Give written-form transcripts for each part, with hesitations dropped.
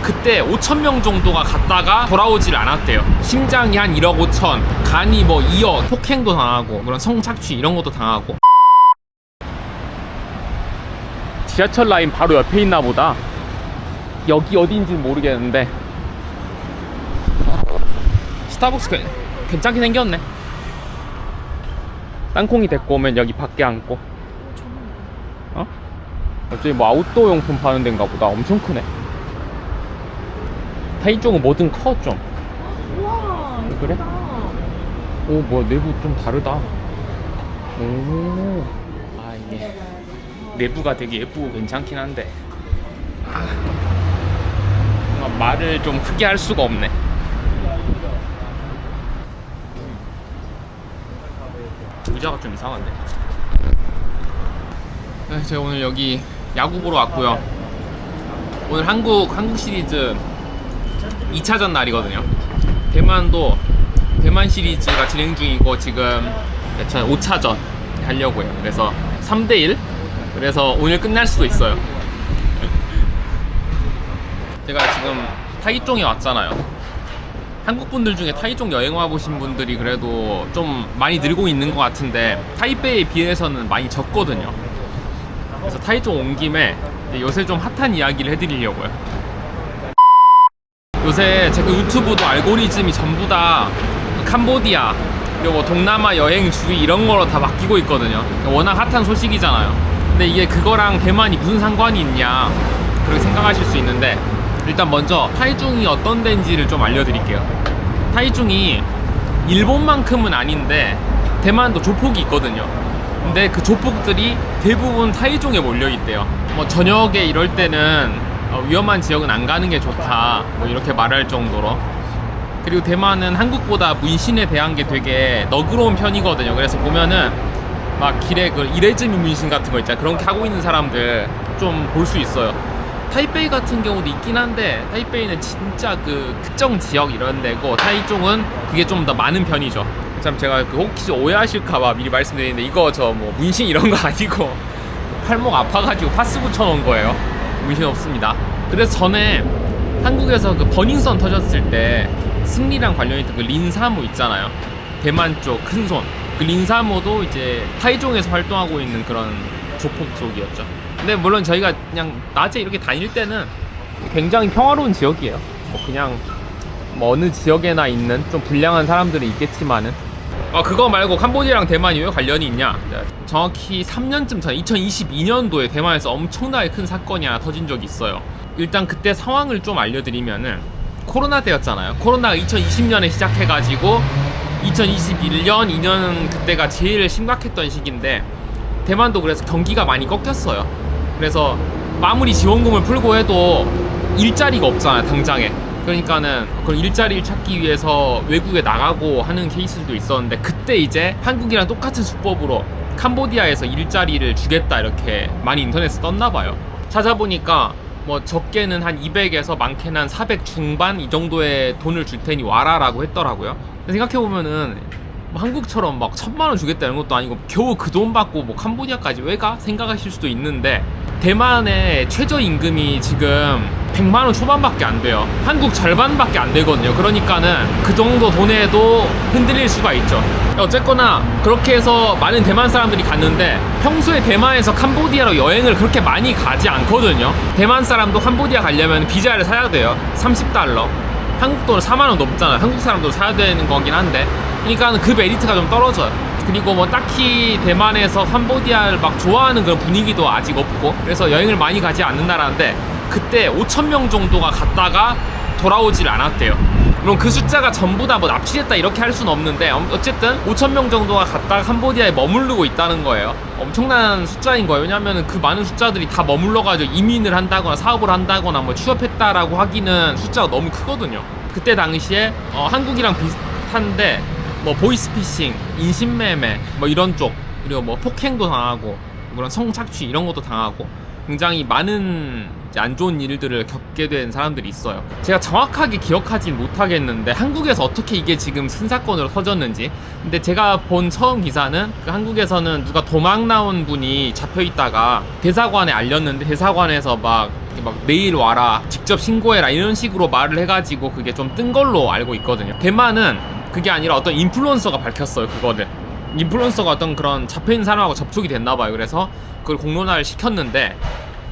그때 5,000명 정도가 갔다가 돌아오질 않았대요. 심장이 한 1억 5천, 간이 뭐 2억, 폭행도 당하고 그런 성착취 이런 것도 당하고. 지하철 라인 바로 옆에 있나 보다. 여기 어디인지는 모르겠는데 스타벅스 괜찮게 생겼네. 땅콩이 데리고 오면 여기 밖에 앉고. 어? 저기 뭐 아웃도어 용품 파는 데인가 보다. 엄청 크네. 타이쪽은 뭐든 커 좀. 우와. 그래? 예쁘다. 오 뭐야 내부 좀 다르다. 오. 아 이게 내부가 되게 예쁘고 괜찮긴 한데 뭔가 말을 좀 크게 할 수가 없네. 의자가 좀 이상한데. 네, 제가 오늘 여기 야구 보러 왔고요. 오늘 한국 시리즈 2차전 날이거든요. 대만 시리즈가 진행 중이고 지금 5차전 하려고요. 그래서 3대1. 그래서 오늘 끝날 수도 있어요. 제가 지금 타이종에 왔잖아요. 한국 분들 중에 타이종 여행 와보신 분들이 그래도 좀 많이 늘고 있는 것 같은데 타이베이에 비해서는 많이 적거든요. 그래서 타이종 온 김에 요새 좀 핫한 이야기를 해드리려고요. 요새 제가 유튜브도 알고리즘이 전부 다 캄보디아 그리고 뭐 동남아 여행 주의 이런 거로 다 바뀌고 있거든요. 워낙 핫한 소식이잖아요. 근데 이게 그거랑 대만이 무슨 상관이 있냐 그렇게 생각하실 수 있는데 일단 먼저 타이중이 어떤 데인지를 좀 알려드릴게요. 타이중이 일본만큼은 아닌데 대만도 조폭이 있거든요. 근데 그 조폭들이 대부분 타이중에 몰려있대요. 뭐 저녁에 이럴 때는 위험한 지역은 안 가는 게 좋다 뭐 이렇게 말할 정도로. 그리고 대만은 한국보다 문신에 대한 게 되게 너그러운 편이거든요. 그래서 보면은 막 길에 그 이레즈미 문신 같은 거 있잖아요. 그런 게 하고 있는 사람들 좀 볼 수 있어요. 타이베이 같은 경우도 있긴 한데 타이베이는 진짜 그 특정 지역 이런 데고 타이종은 그게 좀 더 많은 편이죠. 참 제가 그 혹시 오해하실까봐 미리 말씀드리는데 이거 저 뭐 문신 이런 거 아니고 팔목 아파가지고 파스 붙여놓은 거예요. 문신 없습니다. 그래서 전에 한국에서 그 버닝썬 터졌을 때 승리랑 관련있던 그 린사무 있잖아요. 대만 쪽 큰손 그 린사무도 이제 타이종에서 활동하고 있는 그런 조폭 쪽이었죠. 근데 물론 저희가 그냥 낮에 이렇게 다닐 때는 굉장히 평화로운 지역이에요. 뭐 그냥 뭐 어느 지역에나 있는 좀 불량한 사람들은 있겠지만은 그거 말고 캄보디아랑 대만이 왜 관련이 있냐. 정확히 3년쯤 전 2022년도에 대만에서 엄청나게 큰 사건이 하나 터진 적이 있어요. 일단 그때 상황을 좀 알려드리면은 코로나 때였잖아요. 코로나가 2020년에 시작해가지고 2021년 2년 그때가 제일 심각했던 시기인데 대만도 그래서 경기가 많이 꺾였어요. 그래서 마무리 지원금을 풀고 해도 일자리가 없잖아요 당장에. 그러니까는 그런 일자리를 찾기 위해서 외국에 나가고 하는 케이스도 있었는데 그때 이제 한국이랑 똑같은 수법으로 캄보디아에서 일자리를 주겠다 이렇게 많이 인터넷에 떴나봐요. 찾아보니까 뭐 적게는 한 200에서 많게는 한 400 중반 이 정도의 돈을 줄 테니 와라 라고 했더라고요. 생각해보면은 뭐 한국처럼 막 1,000만 원 주겠다 이런 것도 아니고 겨우 그 돈 받고 뭐 캄보디아까지 왜 가? 생각하실 수도 있는데 대만의 최저임금이 지금 100만 원 초반밖에 안 돼요. 한국 절반밖에 안 되거든요. 그러니까는 그 정도 돈에도 흔들릴 수가 있죠. 어쨌거나 그렇게 해서 많은 대만 사람들이 갔는데 평소에 대만에서 캄보디아로 여행을 그렇게 많이 가지 않거든요. 대만 사람도 캄보디아 가려면 비자를 사야 돼요. 30달러. 한국 돈은 4만 원 넘잖아요. 한국 사람도 사야 되는 거긴 한데 그러니까 그 메리트가 좀 떨어져요. 그리고 뭐 딱히 대만에서 캄보디아를 막 좋아하는 그런 분위기도 아직 없고 그래서 여행을 많이 가지 않는 나라인데 그때 5,000명 정도가 갔다가 돌아오질 않았대요. 물론 그 숫자가 전부 다 뭐 납치됐다 이렇게 할 수는 없는데 어쨌든 5,000명 정도가 갔다가 캄보디아에 머무르고 있다는 거예요. 엄청난 숫자인 거예요. 왜냐하면 그 많은 숫자들이 다 머물러가지고 이민을 한다거나 사업을 한다거나 뭐 취업했다라고 하기는 숫자가 너무 크거든요. 그때 당시에 한국이랑 비슷한데 뭐 보이스피싱, 인신매매 뭐 이런 쪽 그리고 뭐 폭행도 당하고 그런 성착취 이런 것도 당하고 굉장히 많은 안 좋은 일들을 겪게 된 사람들이 있어요. 제가 정확하게 기억하진 못하겠는데 한국에서 어떻게 이게 지금 큰 사건으로 터졌는지. 근데 제가 본 처음 기사는 그 한국에서는 누가 도망 나온 분이 잡혀있다가 대사관에 알렸는데 대사관에서 막 막 내일 와라, 직접 신고해라 이런 식으로 말을 해가지고 그게 좀 뜬 걸로 알고 있거든요. 대만은 그게 아니라 어떤 인플루언서가 밝혔어요. 그거를 인플루언서가 어떤 그런 잡혀있는 사람하고 접촉이 됐나봐요. 그래서 그걸 공론화를 시켰는데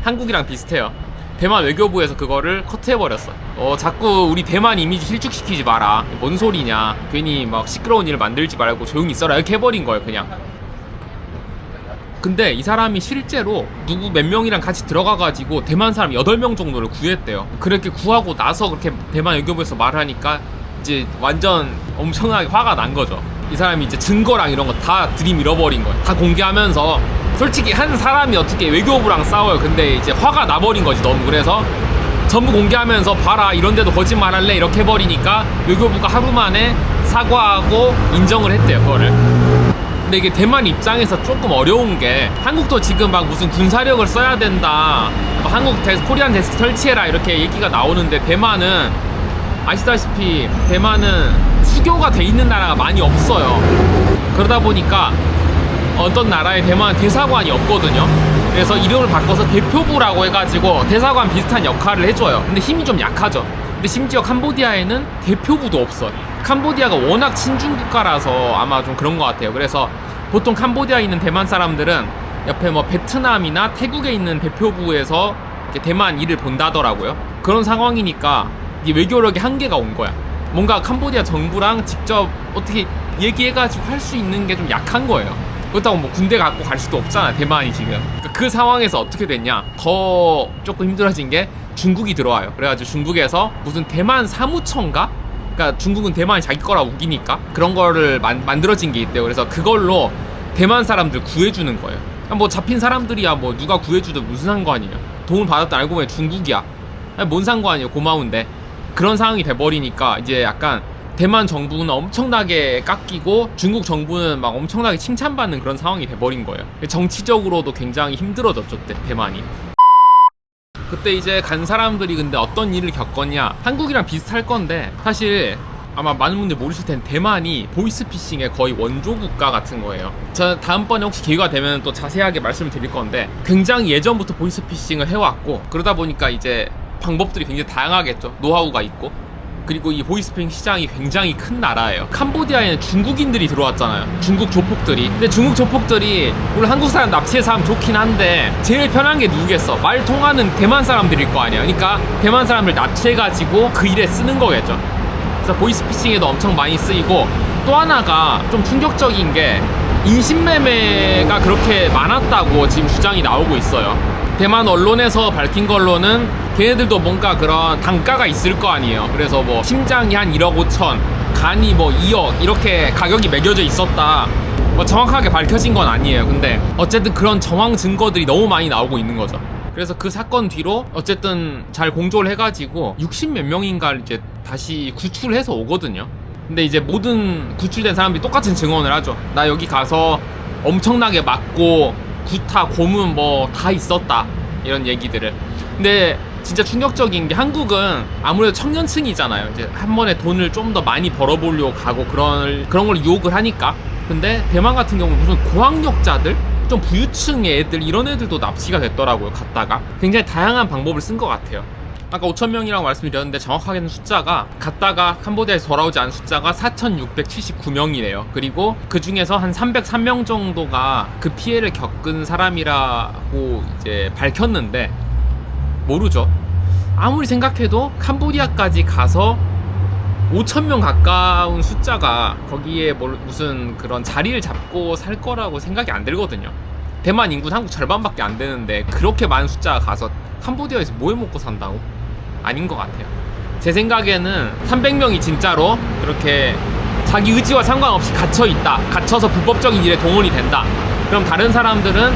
한국이랑 비슷해요. 대만 외교부에서 그거를 커트해버렸어. 자꾸 우리 대만 이미지 실축시키지 마라, 뭔 소리냐, 괜히 막 시끄러운 일 만들지 말고 조용히 있어라, 이렇게 해버린 거예요 그냥. 근데 이 사람이 실제로 누구 몇 명이랑 같이 들어가가지고 대만 사람 8명 정도를 구했대요. 그렇게 구하고 나서 그렇게 대만 외교부에서 말하니까 이제 완전 엄청나게 화가 난 거죠. 이 사람이 이제 증거랑 이런 거 다 들이밀어버린 거예요. 다 공개하면서. 솔직히 한 사람이 어떻게 외교부랑 싸워요. 근데 이제 화가 나버린 거지 너무. 그래서 전부 공개하면서 봐라, 이런데도 거짓말할래, 이렇게 해버리니까 외교부가 하루 만에 사과하고 인정을 했대요 그거를. 근데 이게 대만 입장에서 조금 어려운 게, 한국도 지금 막 무슨 군사력을 써야 된다, 한국 코리안 데스크 설치해라 이렇게 얘기가 나오는데, 대만은 아시다시피 대만은 수교가 돼 있는 나라가 많이 없어요. 그러다 보니까 어떤 나라에 대만 대사관이 없거든요. 그래서 이름을 바꿔서 대표부라고 해가지고 대사관 비슷한 역할을 해줘요. 근데 힘이 좀 약하죠. 근데 심지어 캄보디아에는 대표부도 없어요. 캄보디아가 워낙 친중 국가라서 아마 좀 그런 것 같아요. 그래서 보통 캄보디아에 있는 대만 사람들은 옆에 뭐 베트남이나 태국에 있는 대표부에서 이렇게 대만 일을 본다더라고요. 그런 상황이니까 이 외교력의 한계가 온 거야. 뭔가 캄보디아 정부랑 직접 어떻게 얘기해가지고 할 수 있는 게 좀 약한 거예요. 그렇다고 뭐 군대 갖고 갈 수도 없잖아 대만이 지금. 그러니까 그 상황에서 어떻게 됐냐, 더 조금 힘들어진 게 중국이 들어와요. 그래가지고 중국에서 무슨 대만 사무처인가? 그러니까 중국은 대만이 자기 거라 우기니까 그런 거를 만들어진 게 있대요. 그래서 그걸로 대만 사람들 구해주는 거예요. 뭐 잡힌 사람들이야 뭐 누가 구해주든 무슨 상관이에요. 도움을 받았다 알고 보면 중국이야. 아니, 뭔 상관이에요, 고마운데. 그런 상황이 돼버리니까 이제 약간 대만 정부는 엄청나게 깎이고 중국 정부는 막 엄청나게 칭찬받는 그런 상황이 돼버린 거예요. 정치적으로도 굉장히 힘들어졌죠 대만이. 그때 이제 간 사람들이 근데 어떤 일을 겪었냐, 한국이랑 비슷할 건데 사실 아마 많은 분들이 모르실 텐데 대만이 보이스피싱의 거의 원조 국가 같은 거예요. 저 다음번에 혹시 기회가 되면 또 자세하게 말씀을 드릴 건데, 굉장히 예전부터 보이스피싱을 해왔고, 그러다 보니까 이제 방법들이 굉장히 다양하겠죠. 노하우가 있고. 그리고 이 보이스피싱 시장이 굉장히 큰 나라예요. 캄보디아에는 중국인들이 들어왔잖아요. 중국 조폭들이. 근데 중국 조폭들이 물론 한국 사람 납치해서 하면 좋긴 한데 제일 편한 게 누구겠어? 말 통하는 대만 사람들일 거 아니야. 그러니까 대만 사람들 납치해가지고 그 일에 쓰는 거겠죠. 그래서 보이스피싱에도 엄청 많이 쓰이고, 또 하나가 좀 충격적인 게 인신매매가 그렇게 많았다고 지금 주장이 나오고 있어요. 대만 언론에서 밝힌 걸로는 걔네들도 뭔가 그런 단가가 있을 거 아니에요. 그래서 뭐 심장이 한 1억 5천, 간이 뭐 2억 이렇게 가격이 매겨져 있었다. 뭐 정확하게 밝혀진 건 아니에요. 근데 어쨌든 그런 정황 증거들이 너무 많이 나오고 있는 거죠. 그래서 그 사건 뒤로 어쨌든 잘 공조를 해가지고 60몇 명인가 이제 다시 구출해서 오거든요. 근데 이제 모든 구출된 사람들이 똑같은 증언을 하죠. 나 여기 가서 엄청나게 맞고 구타, 고문 뭐 다 있었다, 이런 얘기들을. 근데 진짜 충격적인 게 한국은 아무래도 청년층이잖아요. 이제 한 번에 돈을 좀 더 많이 벌어보려고 가고 그런 걸 유혹을 하니까. 근데 대만 같은 경우는 무슨 고학력자들, 좀 부유층의 애들, 이런 애들도 납치가 됐더라고요. 갔다가 굉장히 다양한 방법을 쓴 것 같아요. 아까 5,000명이라고 말씀드렸는데 정확하게는 숫자가, 갔다가 캄보디아에서 돌아오지 않은 숫자가 4,679명이래요. 그리고 그 중에서 한 303명 정도가 그 피해를 겪은 사람이라고 이제 밝혔는데, 모르죠. 아무리 생각해도 캄보디아까지 가서 5,000명 가까운 숫자가 거기에 무슨 그런 자리를 잡고 살 거라고 생각이 안 들거든요. 대만 인구는 한국 절반밖에 안 되는데 그렇게 많은 숫자가 가서 캄보디아에서 뭐 해 먹고 산다고? 아닌 것 같아요. 제 생각에는 300명이 진짜로 그렇게 자기 의지와 상관없이 갇혀있다, 갇혀서 불법적인 일에 동원이 된다, 그럼 다른 사람들은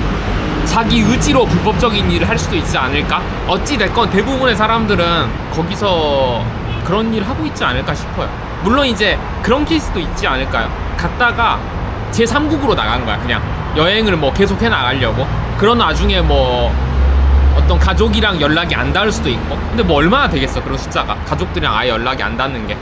자기 의지로 불법적인 일을 할 수도 있지 않을까? 어찌됐건 대부분의 사람들은 거기서 그런 일을 하고 있지 않을까 싶어요. 물론 이제 그런 케이스도 있지 않을까요? 갔다가 제3국으로 나간 거야. 그냥 여행을 뭐 계속 해나가려고. 그런 와중에 뭐 어떤 가족이랑 연락이 안 닿을 수도 있고. 근데 뭐 얼마나 되겠어, 그런 숫자가. 가족들이랑 아예 연락이 안 닿는 게.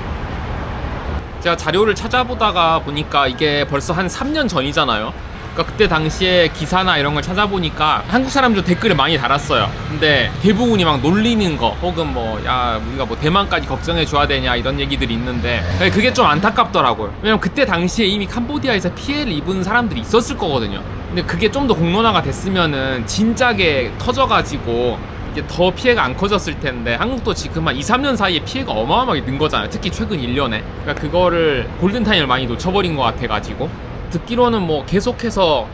제가 자료를 찾아보다가 보니까 이게 벌써 한 3년 전이잖아요. 그러니까 그때 당시에 기사나 이런 걸 찾아보니까 한국 사람들 댓글을 많이 달았어요. 근데 대부분이 막 놀리는 거 혹은 뭐 야 우리가 뭐 대만까지 걱정해 줘야 되냐 이런 얘기들이 있는데 그게 좀 안타깝더라고요. 왜냐면 그때 당시에 이미 캄보디아에서 피해를 입은 사람들이 있었을 거거든요. 근데 그게 좀 더 공론화가 됐으면은 진작에 터져가지고 이게 더 피해가 안 커졌을 텐데 한국도 지금 한 2, 3년 사이에 피해가 어마어마하게 는 거잖아요. 특히 최근 1년에. 그러니까 그거를 골든타임을 많이 놓쳐버린 것 같아가지고 듣기로는 뭐 계속해서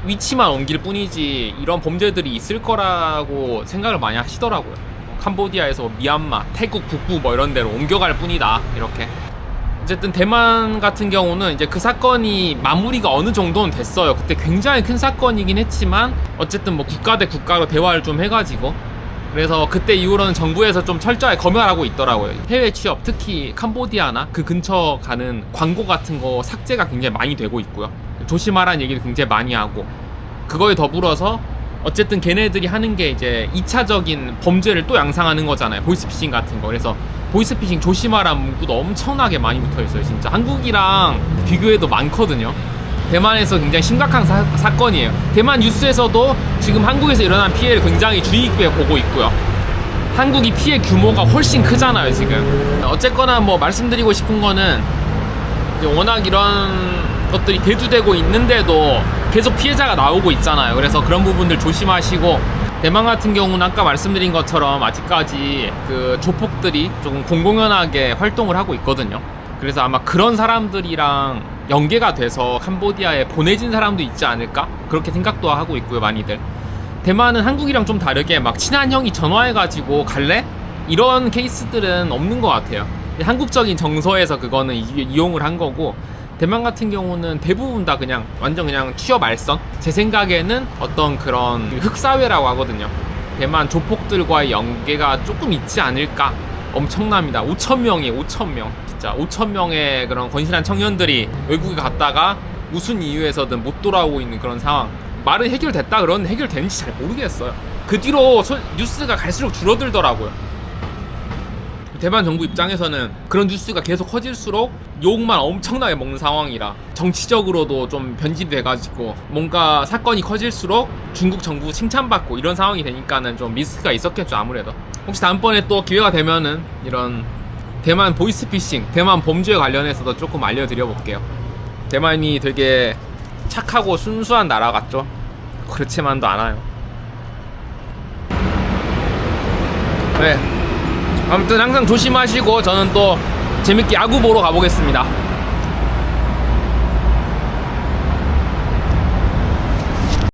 위치만 옮길 뿐이지 이런 범죄들이 있을 거라고 생각을 많이 하시더라고요. 캄보디아에서 미얀마, 태국 북부 뭐 이런 데로 옮겨갈 뿐이다 이렇게. 어쨌든 대만 같은 경우는 이제 그 사건이 마무리가 어느 정도는 됐어요. 그때 굉장히 큰 사건이긴 했지만 어쨌든 뭐 국가 대 국가로 대화를 좀 해가지고 그래서 그때 이후로는 정부에서 좀 철저하게 검열하고 있더라고요. 해외 취업, 특히 캄보디아나 그 근처 가는 광고 같은 거 삭제가 굉장히 많이 되고 있고요. 조심하라는 얘기를 굉장히 많이 하고 그거에 더불어서 어쨌든 걔네들이 하는 게 이제 2차적인 범죄를 또 양상하는 거잖아요. 보이스피싱 같은 거. 그래서 보이스피싱 조심하라는 문구도 엄청나게 많이 붙어있어요. 진짜 한국이랑 비교해도 많거든요. 대만에서 굉장히 심각한 사건이에요. 대만 뉴스에서도 지금 한국에서 일어난 피해를 굉장히 주의 깊게 보고 있고요. 한국이 피해 규모가 훨씬 크잖아요 지금. 어쨌거나 뭐 말씀드리고 싶은 거는 이제 워낙 이런 것들이 대두되고 있는데도 계속 피해자가 나오고 있잖아요. 그래서 그런 부분들 조심하시고 대만 같은 경우는 아까 말씀드린 것처럼 아직까지 그 조폭들이 조금 공공연하게 활동을 하고 있거든요. 그래서 아마 그런 사람들이랑 연계가 돼서 캄보디아에 보내진 사람도 있지 않을까? 그렇게 생각도 하고 있고요, 많이들. 대만은 한국이랑 좀 다르게 막 친한 형이 전화해가지고 갈래? 이런 케이스들은 없는 것 같아요. 한국적인 정서에서 그거는 이용을 한 거고 대만 같은 경우는 대부분 다 그냥 완전 그냥 취업 알선? 제 생각에는 어떤 그런 흑사회라고 하거든요. 대만 조폭들과의 연계가 조금 있지 않을까? 엄청납니다. 5,000명이에요, 5,000명. 진짜 5,000명의 그런 건실한 청년들이 외국에 갔다가 무슨 이유에서든 못 돌아오고 있는 그런 상황. 말은 해결됐다 그러는데 해결되는지 잘 모르겠어요. 그 뒤로 뉴스가 갈수록 줄어들더라고요. 대만 정부 입장에서는 그런 뉴스가 계속 커질수록 욕만 엄청나게 먹는 상황이라 정치적으로도 좀 변질돼가지고 뭔가 사건이 커질수록 중국 정부 칭찬받고 이런 상황이 되니까는 좀 리스크가 있었겠죠 아무래도. 혹시 다음번에 또 기회가 되면은 이런 대만 보이스피싱, 대만 범죄에 관련해서도 조금 알려드려 볼게요. 대만이 되게 착하고 순수한 나라 같죠? 그렇지만도 않아요. 네. 아무튼 항상 조심하시고 저는 또 재밌게 야구 보러 가보겠습니다.